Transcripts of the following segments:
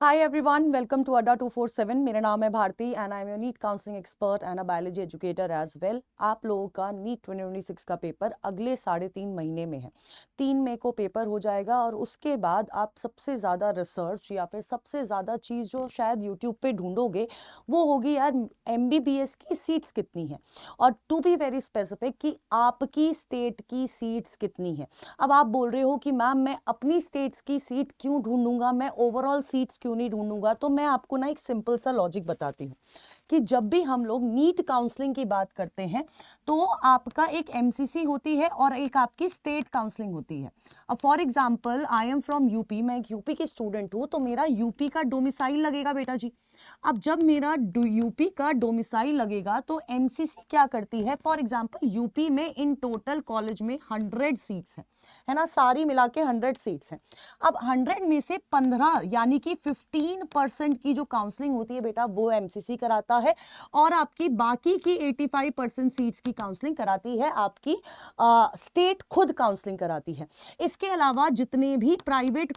Hi everyone, welcome to अड्डा 247। मेरा नाम है Bharti and I am your NEET counselling expert and a biology educator as well. आप लोगों का नीट 2026 का पेपर अगले 3.5 महीने में है। 3 मई को पेपर हो जाएगा और उसके बाद आप सबसे ज़्यादा रिसर्च या फिर सबसे ज़्यादा चीज़ जो शायद यूट्यूब पे ढूंढोगे वो होगी यार MBBS की सीट्स कितनी है, और टू बी वेरी स्पेसिफिक कि आपकी स्टेट की सीट्स कितनी है। अब आप बोल रहे हो कि मैम मैं अपनी स्टेट्स की सीट क्यों ढूंढूंगा, मैं ओवरऑल सीट्स क्यों नहीं ढूंढूंगा। तो मैं आपको ना एक सिंपल सा लॉजिक बताती हूँ कि जब भी हम लोग नीट काउंसलिंग की बात करते हैं तो आपका एक MCC होती है और एक आपकी स्टेट काउंसलिंग होती है। अब for example I am from UP, मैं एक यूपी की स्टूडेंट हूँ, तो मेरा यूपी का डोमिसाइल लगेगा बेटा जी। अब जब मेरा यूपी का डोमिसाइल लगेगा तो MCC क्या करती है, फॉर एग्जांपल यूपी में इन टोटल कॉलेज में 100 सीट्स हैं, है ना, सारी मिला के 100 सीट्स हैं। अब 100 में से 15 यानी कि 15% की जो काउंसलिंग होती है बेटा वो MCC कराता है, और आपकी बाकी की 85% सीट्स की काउंसलिंग कराती है आपकी स्टेट खुद काउंसलिंग कराती है। इसके अलावा जितने भी प्राइवेट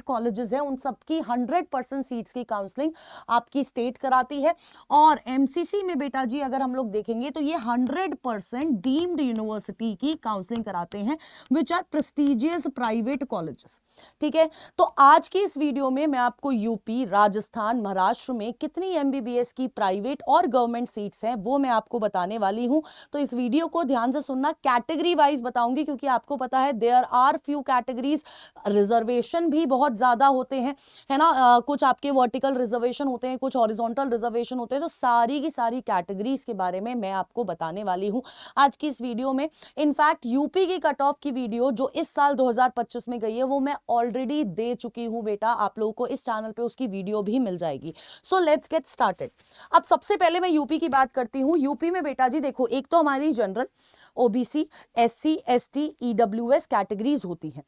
कॉलेजेस हैं उन सबकी 100% सीट्स की काउंसलिंग आपकी स्टेट कराती है। और MCC में बेटा जी अगर हम लोग देखेंगे तो ये 100% डीम्ड यूनिवर्सिटी की काउंसलिंग कराते हैं, which are prestigious private colleges. ठीक है, तो आज की इस वीडियो में मैं आपको यूपी, राजस्थान, महाराष्ट्र में कितनी MBBS की प्राइवेट और गवर्नमेंट सीट्स हैं वो मैं आपको बताने वाली हूं। तो इस वीडियो को ध्यान से सुनना, कैटेगरी वाइज बताऊंगी क्योंकि आपको पता है there are few categories, reservation भी बहुत ज्यादा होते हैं, है ना। कुछ आपके वर्टिकल रिजर्वेशन होते हैं, कुछ हॉरिजॉन्टल रिजर्वेशन होते हैं, तो सारी की सारी कैटेगरीज के बारे में मैं आपको बताने वाली हूं आज की इस वीडियो में। इनफैक्ट यूपी की कट ऑफ की वीडियो जो इस साल 2025 में गई है वो मैं ऑलरेडी दे चुकी हूं बेटा, आप लोगों को इस चैनल पे उसकी वीडियो भी मिल जाएगी। So let's get started. अब सबसे पहले मैं यूपी की बात करती हूं। यूपी में बेटा जी देखो, एक तो हमारी general, OBC, SC, ST, EWS categories होती हैं।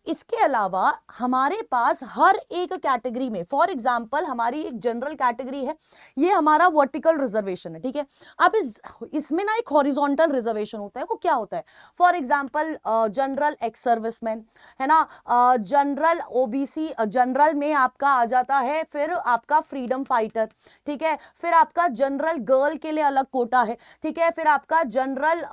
इसके अलावा हमारे पास हर एक कैटेगरी में, फॉर एग्जांपल हमारी एक जनरल कैटेगरी है, ये हमारा वर्टिकल रिजर्वेशन है, ठीक है। अब इसमें ना एक हॉरिजॉन्टल रिजर्वेशन होता है, वो क्या होता है, for example general ex serviceman, है ना, जनरल OBC, जनरल में आपका आ जाता है फिर आपका फ्रीडम फाइटर, ठीक है, फिर आपका जनरल गर्ल के लिए अलग कोटा है, ठीक है, फिर आपका जनरल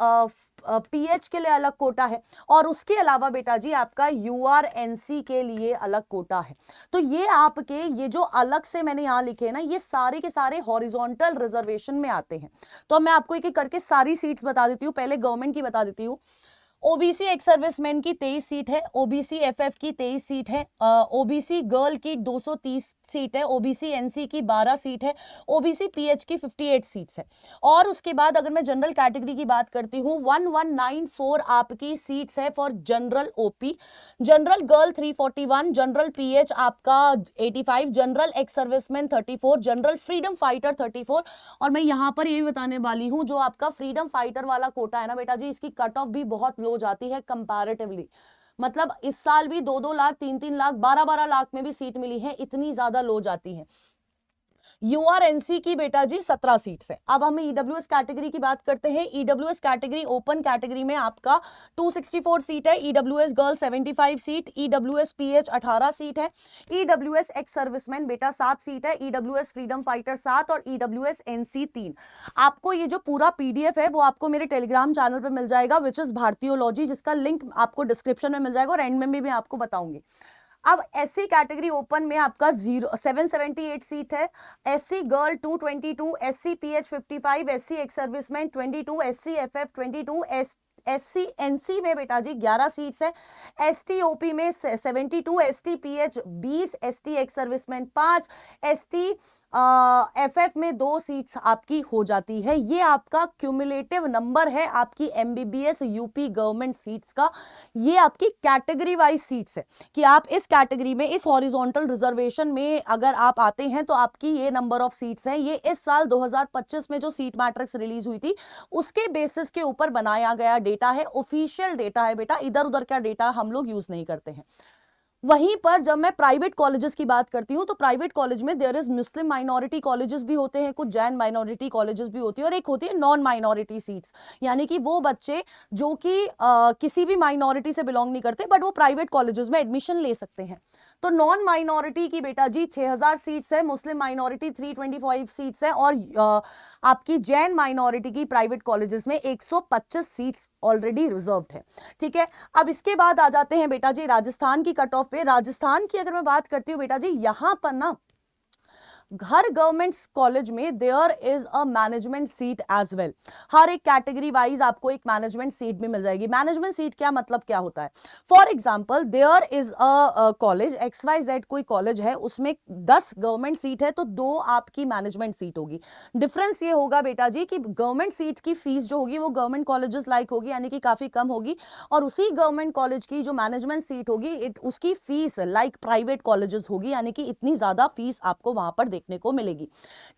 PH के लिए अलग कोटा है, और उसके अलावा बेटा जी आपका URNC के लिए अलग कोटा है। तो ये आपके ये जो अलग से मैंने यहां लिखे हैं ना, ये सारे के सारे हॉरिजॉन्टल रिजर्वेशन में आते हैं। तो मैं आपको एक एक करके सारी सीट्स बता देती हूँ, पहले गवर्नमेंट की बता देती हूँ। OBC एक्स सर्विसमैन की 23 सीट है, OBC FF की 23 सीट है, OBC गर्ल की 230 सीट है, OBC NC की 12 सीट है, OBC PH की 58 सीट्स है। और उसके बाद अगर मैं जनरल कैटेगरी की बात करती हूँ, 1194 आपकी सीट्स है for general OP, general girl 341, general PH आपका 85, general ex serviceman 34, general freedom fighter 34। और मैं यहां पर ये भी बताने वाली हूं, जो आपका फ्रीडम फाइटर वाला कोटा है ना बेटा जी, इसकी कट ऑफ भी बहुत लो जाती है कंपैरेटिवली। मतलब इस साल भी 2-2 लाख, 3-3 लाख, 12-12 लाख में भी सीट मिली है, इतनी ज्यादा लो जाती है। URNC की बेटा जी 17 सीट्स है। अब हम EWS कैटेगरी की बात करते हैं। EWS कैटेगरी, ओपन कैटेगरी में आपका 264 सीट है, EWS girl 75 seat, EWS PH 18 seat है, EWS एक्स सर्विसमैन बेटा 7 सीट है, EWS फ्रीडम फाइटर 7 और EWS NC 3। आपको ये जो पूरा PDF है वो आपको मेरे टेलीग्राम चैनल पे मिल जाएगा, विच इज भारतीयोलॉजी, जिसका लिंक आपको डिस्क्रिप्शन में मिल जाएगा और एंड में भी मैं आपको बताऊंगी। अब SC कैटेगरी ओपन में आपका 778 सीट है, SC girl 222, SC PH 55, SC ex serviceman 22, SC FF 22, SC NC में बेटा जी 11 सीट्स है, ST OP में 72, ST PH 20, ST ex serviceman 5, ST FF में 2 सीट्स आपकी हो जाती है। ये आपका क्यूमुलेटिव नंबर है आपकी MBBS यूपी गवर्नमेंट सीट्स का। ये आपकी कैटेगरी वाइज सीट्स है कि आप इस कैटेगरी में, इस हॉरिजॉन्टल रिजर्वेशन में अगर आप आते हैं तो आपकी ये नंबर ऑफ सीट्स हैं। ये इस साल 2025 में जो सीट मैट्रिक्स रिलीज हुई थी उसके बेसिस के ऊपर बनाया गया डेटा है, ऑफिशियल डेटा है बेटा, इधर उधर का डेटा हम लोग यूज नहीं करते हैं। वहीं पर जब मैं प्राइवेट कॉलेजेस की बात करती हूँ तो प्राइवेट कॉलेज में there is Muslim minority colleges भी होते हैं, कुछ जैन माइनॉरिटी कॉलेजेस भी होती है, और एक होती है नॉन माइनॉरिटी सीट्स, यानी कि वो बच्चे जो कि किसी भी माइनॉरिटी से बिलोंग नहीं करते बट वो प्राइवेट कॉलेजेस में एडमिशन ले सकते हैं। तो नॉन माइनॉरिटी की बेटा जी 6000 सीट्स है, मुस्लिम माइनॉरिटी 325 सीट्स है, और आपकी जैन माइनॉरिटी की प्राइवेट कॉलेजेस में 125 सीट्स ऑलरेडी रिजर्व्ड है। ठीक है, अब इसके बाद आ जाते हैं बेटा जी राजस्थान की कट ऑफ पे। राजस्थान की अगर मैं बात करती हूँ बेटा जी, यहां पर ना हर गवर्नमेंट कॉलेज में there is a management seat as well. हर एक कैटेगरी वाइज आपको एक मैनेजमेंट सीट भी मिल जाएगी। मैनेजमेंट सीट क्या मतलब क्या होता है? For example there is a college XYZ, कोई कॉलेज है, उसमें 10 गवर्नमेंट सीट है तो 2 आपकी मैनेजमेंट सीट होगी। डिफरेंस ये होगा बेटा जी कि गवर्नमेंट सीट की फीस जो होगी वो गवर्नमेंट कॉलेजेस लाइक होगी, यानी कि काफी कम होगी, और उसी गवर्नमेंट कॉलेज की जो मैनेजमेंट सीट होगी उसकी फीस लाइक प्राइवेट कॉलेजेस होगी, यानी कि इतनी ज्यादा फीस आपको वहां पर देखने को मिलेगी।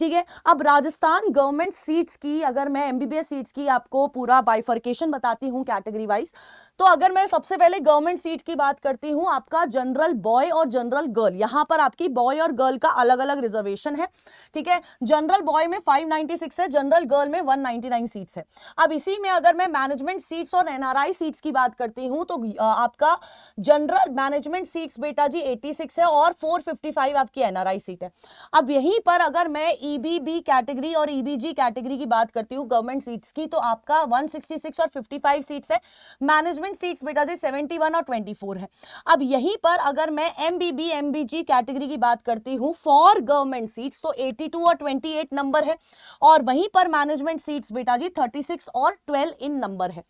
ठीक है, अब राजस्थान गवर्नमेंट सीट्स की अगर मैं MBBS सीट्स की आपको पूरा बाइफर्केशन बताती हूं कैटेगरी वाइज, तो अगर मैं सबसे पहले गवर्नमेंट सीट की बात करती हूं, आपका जनरल बॉय और जनरल गर्ल, यहां पर आपकी बॉय और गर्ल का अलग अलग रिजर्वेशन है। ठीक है, जनरल बॉय में 596 है, जनरल गर्ल में 199 सीट्स है। अब इसी में अगर मैं मैनेजमेंट सीट्स और NRI सीट्स की बात करती हूं तो आपका जनरल मैनेजमेंट सीट्स बेटा जी 86 है और 455 आपकी NRI सीट है। अब यहीं पर अगर मैं EBB कैटेगरी और EBG कैटेगरी की बात करती हूँ गवर्नमेंट सीट्स की, तो आपका 166 और 55 सीट्स है। मैनेजमेंट सीट्स बेटा जी 71 और 24 है। अब यहीं पर अगर मैं MBB MBG कैटेगरी की बात करती हूँ फॉर गवर्नमेंट सीट्स तो 82 और 28 नंबर है, और वहीं पर मैनेजमेंट सीट्स बेटा जी 36 और 12 इन नंबर है।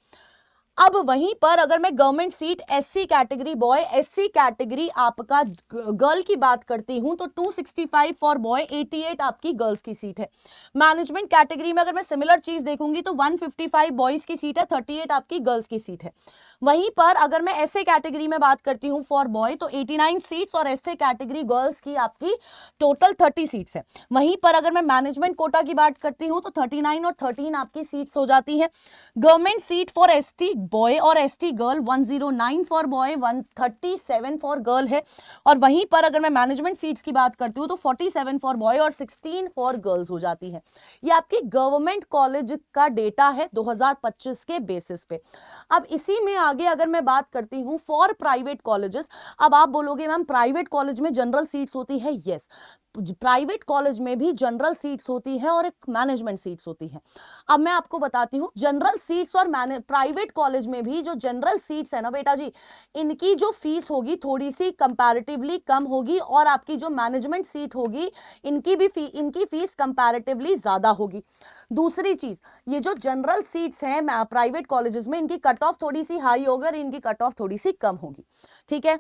अब वहीं पर अगर मैं government seat SC category boy, SC category आपका गर्ल की बात करती हूं तो 265 फॉर बॉय, 88 आपकी गर्ल्स की सीट है। मैनेजमेंट कैटेगरी में अगर मैं सिमिलर चीज देखूंगी तो 155 बॉयज की सीट है, 38 आपकी गर्ल्स की सीट है। वहीं पर अगर मैं SA कैटेगरी में बात करती हूं फॉर बॉय तो 89 सीट्स, और SA कैटेगरी गर्ल्स की आपकी टोटल 30 सीट्स है। वहीं पर अगर मैं मैनेजमेंट कोटा की बात करती हूं तो 39 और 13 आपकी सीट्स हो जाती है। Government seat for ST boy और ST girl 109 for boy, 137 for girl है, और वहीं पर अगर मैं मैनेजमेंट सीट्स की बात करती हूँ तो 47 फॉर बॉय और 16 फॉर गर्ल्स हो जाती है। ये आपकी गवर्नमेंट कॉलेज का डेटा है 2025 के बेसिस पे। अब इसी में आगे अगर मैं बात करती हूँ फॉर प्राइवेट कॉलेजेस, अब आप बोलोगे मैम प्राइवेट कॉलेज में जनरल सीट्स होती है। यस, प्राइवेट कॉलेज में भी जनरल सीट्स होती है और एक मैनेजमेंट सीट्स होती है। अब मैं आपको बताती हूँ जनरल सीट्स और प्राइवेट कॉलेज में भी जो जनरल सीट्स है ना बेटा जी, इनकी जो फीस होगी थोड़ी सी कंपैरेटिवली कम होगी, और आपकी जो मैनेजमेंट सीट होगी इनकी फीस कंपैरेटिवली ज्यादा होगी। दूसरी चीज, ये जो जनरल सीट्स हैं प्राइवेट कॉलेजेस में, इनकी कट ऑफ थोड़ी सी हाई होगी और इनकी कट ऑफ थोड़ी सी कम होगी। ठीक है,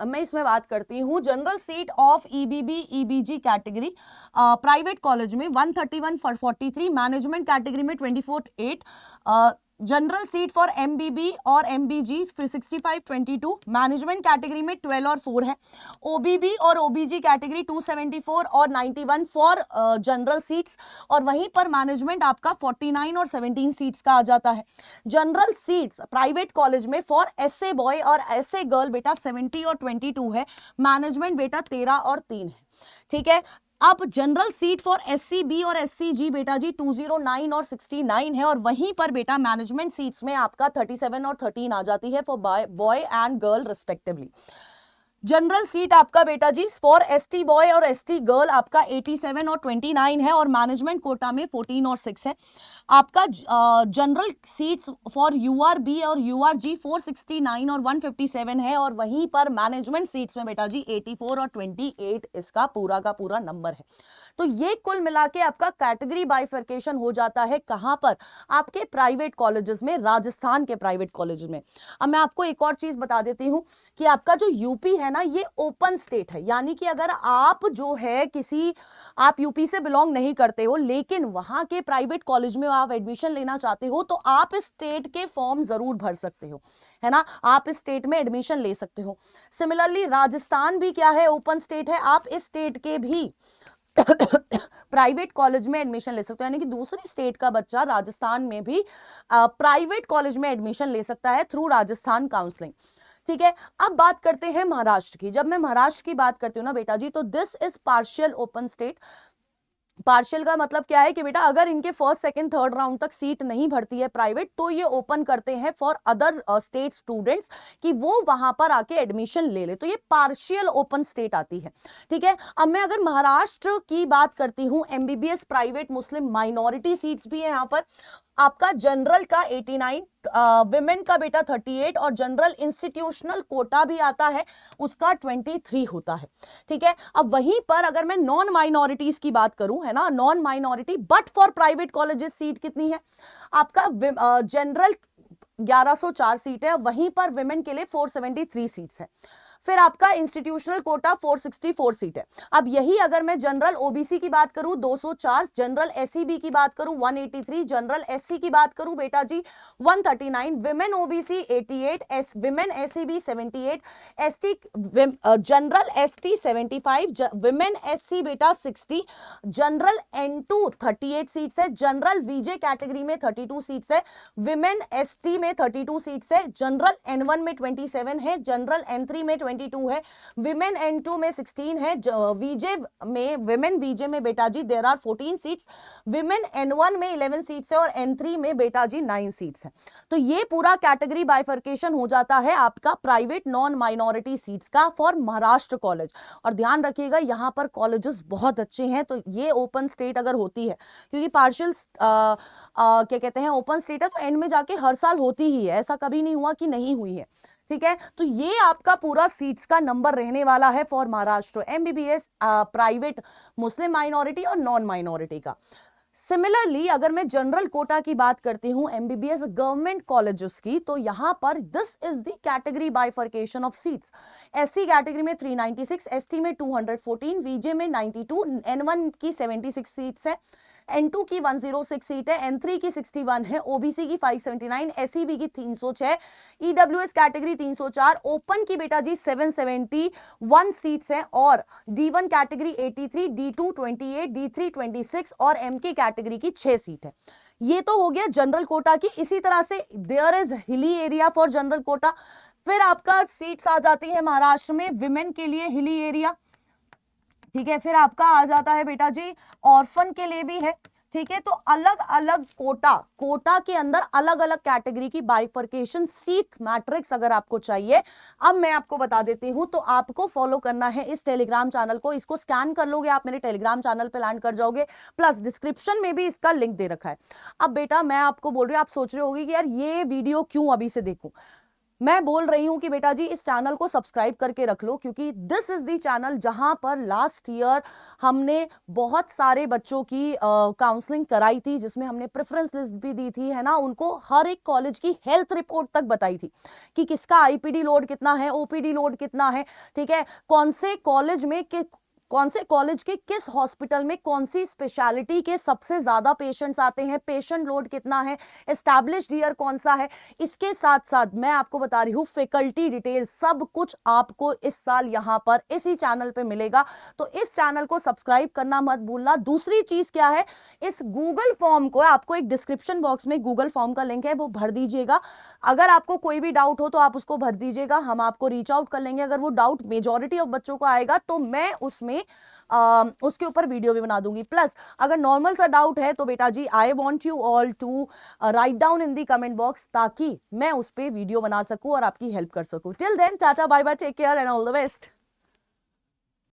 अब मैं इसमें बात करती हूँ general seat of EBB EBG category private college में 131 फॉर 43, मैनेजमेंट कैटेगरी में 24 8, जनरल सीट फॉर MBB और MBG फिर 65 22, मैनेजमेंट कैटेगरी में 12 और 4 है। OBB और OBG कैटेगरी 274 और 91 फॉर जनरल सीट्स, और वहीं पर मैनेजमेंट आपका 49 और 17 सीट्स का आ जाता है। जनरल सीट्स प्राइवेट कॉलेज में फॉर SA बॉय और SA गर्ल बेटा 70 और 22 है, मैनेजमेंट बेटा 13 और 3 है। ठीक है, अब जनरल सीट फॉर SCB और SCG बेटा जी 209 और 69 है, और वहीं पर बेटा मैनेजमेंट सीट्स में आपका 37 और 13 आ जाती है for boy and girl respectively. General seat आपका बेटा जी फॉर ST बॉय और ST गर्ल आपका 87 और 29 है, और मैनेजमेंट कोटा में 14 और 6 है। आपका जनरल सीट्स फॉर URB और URG 469 और 157 है, और वहीं पर मैनेजमेंट सीट्स में बेटा जी 84 और 28 इसका पूरा का पूरा नंबर है। तो ये कुल मिला के आपका कैटेगरी बाइफर्केशन हो जाता है कहां पर? आपके प्राइवेट कॉलेजेस में, राजस्थान के प्राइवेट कॉलेज में। अब मैं आपको एक और चीज बता देती हूं कि आपका जो यूपी है ना, ये ओपन स्टेट है, यानी कि अगर आप जो है आप यूपी से बिलोंग नहीं करते हो लेकिन वहां के प्राइवेट कॉलेज में आप एडमिशन लेना चाहते हो तो आप इस स्टेट के फॉर्म जरूर भर सकते हो, है ना, आप इस स्टेट में एडमिशन ले सकते हो। सिमिलरली राजस्थान भी क्या है, ओपन स्टेट है, आप इस स्टेट के भी प्राइवेट कॉलेज में एडमिशन ले सकते हो, यानी कि दूसरी स्टेट का बच्चा राजस्थान में भी प्राइवेट कॉलेज में एडमिशन ले सकता है थ्रू राजस्थान काउंसलिंग। ठीक है, अब बात करते हैं महाराष्ट्र की। जब मैं महाराष्ट्र की बात करती हूँ ना बेटा जी, तो this is partial open state. Partial का मतलब क्या है कि बेटा अगर इनके फर्स्ट सेकंड थर्ड राउंड तक सीट नहीं भरती है प्राइवेट, तो ये ओपन करते हैं फॉर अदर स्टेट स्टूडेंट्स कि वो वहां पर आके एडमिशन ले ले, तो ये पार्शियल ओपन स्टेट आती है। ठीक है, अब मैं अगर महाराष्ट्र की बात करती हूं, एमबीबीएस प्राइवेट मुस्लिम माइनॉरिटी सीट्स भी है यहाँ पर। आपका जनरल का 89, विमेन का बेटा 38 और जनरल इंस्टीट्यूशनल कोटा भी आता है, उसका 23 होता है। ठीक है, अब वहीं पर अगर मैं नॉन माइनॉरिटीज की बात करूं, है ना, non minority but for private colleges seat कितनी है आपका, जनरल 1104 सीट है, वहीं पर विमेन के लिए 473 सीट्स है। फिर आपका इंस्टीट्यूशनल कोटा 464 सीट है। अब यही अगर मैं जनरल ओबीसी की बात करूं 204, जनरल एससीबी की बात करूं 183, जनरल एससी की बात करूं बेटा जी 139, women OBC 88, women SCB 78, ST general ST 75, women SC बेटा 60, जनरल N2 38 सीट्स है, जनरल वीजे कैटेगरी में 32 सीट्स है, विमेन एसटी में 32 सीट्स है, जनरल N1 में 27 है, जनरल N3 में 22 है, विमेन N2 में 16 है, वीजे में विमेन वीजे में बेटा जी there are 14 seats, women N1 में 11 सीट्स है और N3 में बेटा जी 9 सीट्स है। तो ये पूरा कैटेगरी बाइफर्केशन हो जाता है आपका प्राइवेट नॉन माइनॉरिटी सीट्स का फॉर महाराष्ट्र कॉलेज। और ध्यान रखिएगा यहाँ पर कॉलेजेस बहुत अच्छे हैं, तो ये ओपन स्टेट अगर होती है, क्योंकि पार्शियल क्या कहते हैं ओपन स्टेट है, तो एंड में जाके हर साल होती ही है, ऐसा कभी नहीं हुआ कि नहीं हुई है। ठीक है, तो ये आपका पूरा सीट्स का नंबर रहने वाला है for Maharashtra MBBS private Muslim minority और नॉन माइनॉरिटी का। सिमिलरली अगर मैं जनरल कोटा की बात करती हूं एमबीबीएस गवर्नमेंट कॉलेजेस की, तो यहां पर this is the category bifurcation of seats. SC category में 396, एसटी में 214, वीजे में 92, N1 की 76 सीट्स है, N2 की 106 सीट है, N3 की 61 है, ओबीसी की 579, एसईबी की 306, ईडब्ल्यूएस कैटेगरी 304, ओपन की बेटा जी 771 सीट्स हैं और D1 कैटेगरी 83, D2 28, D3 26 और एमके कैटेगरी की 6 सीट है। ये तो हो गया जनरल कोटा की। इसी तरह से there is hilly area for general quota. फिर आपका सीट्स आ जाती है महाराष्ट्र में विमेन के लिए हिली एरिया। ठीक है, फिर आपका आ जाता है बेटा जी ऑर्फन के लिए भी है। ठीक है, तो अलग अलग कोटा के अंदर अलग अलग कैटेगरी की बाइफर्केशन सीट मैट्रिक्स अगर आपको चाहिए, अब मैं आपको बता देती हूं। तो आपको फॉलो करना है इस टेलीग्राम चैनल को, इसको स्कैन कर लोगे आप मेरे टेलीग्राम चैनल पे लैंड कर जाओगे, प्लस डिस्क्रिप्शन में भी इसका लिंक दे रखा है। अब बेटा मैं आपको बोल रही हूं, आप सोच रहे होगे कि यार ये वीडियो क्यों अभी से देखूं। मैं बोल रही हूं कि बेटा जी इस चैनल को सब्सक्राइब करके रख लो, क्योंकि दिस इज द चैनल जहां पर लास्ट ईयर हमने बहुत सारे बच्चों की काउंसलिंग कराई थी, जिसमें हमने प्रेफरेंस लिस्ट भी दी थी, है ना, उनको हर एक कॉलेज की हेल्थ रिपोर्ट तक बताई थी कि किसका आईपीडी लोड कितना है, ओपीडी लोड कितना है। ठीक है, कौन से कॉलेज के किस हॉस्पिटल में कौन सी स्पेशलिटी के सबसे ज्यादा पेशेंट्स आते हैं, पेशेंट लोड कितना है, एस्टैब्लिश्ड ईयर कौन सा है। इसके साथ साथ मैं आपको बता रही हूँ फैकल्टी डिटेल, सब कुछ आपको इस साल यहाँ पर इसी चैनल पे मिलेगा। तो इस चैनल को सब्सक्राइब करना मत भूलना। दूसरी चीज क्या है, इस गूगल फॉर्म को आपको एक डिस्क्रिप्शन बॉक्स में गूगल फॉर्म का लिंक है, वो भर दीजिएगा। अगर आपको कोई भी डाउट हो तो आप उसको भर दीजिएगा, हम आपको रीच आउट कर लेंगे। अगर वो डाउट मेजॉरिटी ऑफ बच्चों को आएगा तो मैं उसमें उसके ऊपर वीडियो भी बना दूंगी। प्लस अगर नॉर्मल सा डाउट है तो बेटा जी I want you all to write down in the comment box, ताकि मैं उस पर वीडियो बना सकूं और आपकी हेल्प कर सकूं। Till then tata bye bye, take care and all the best.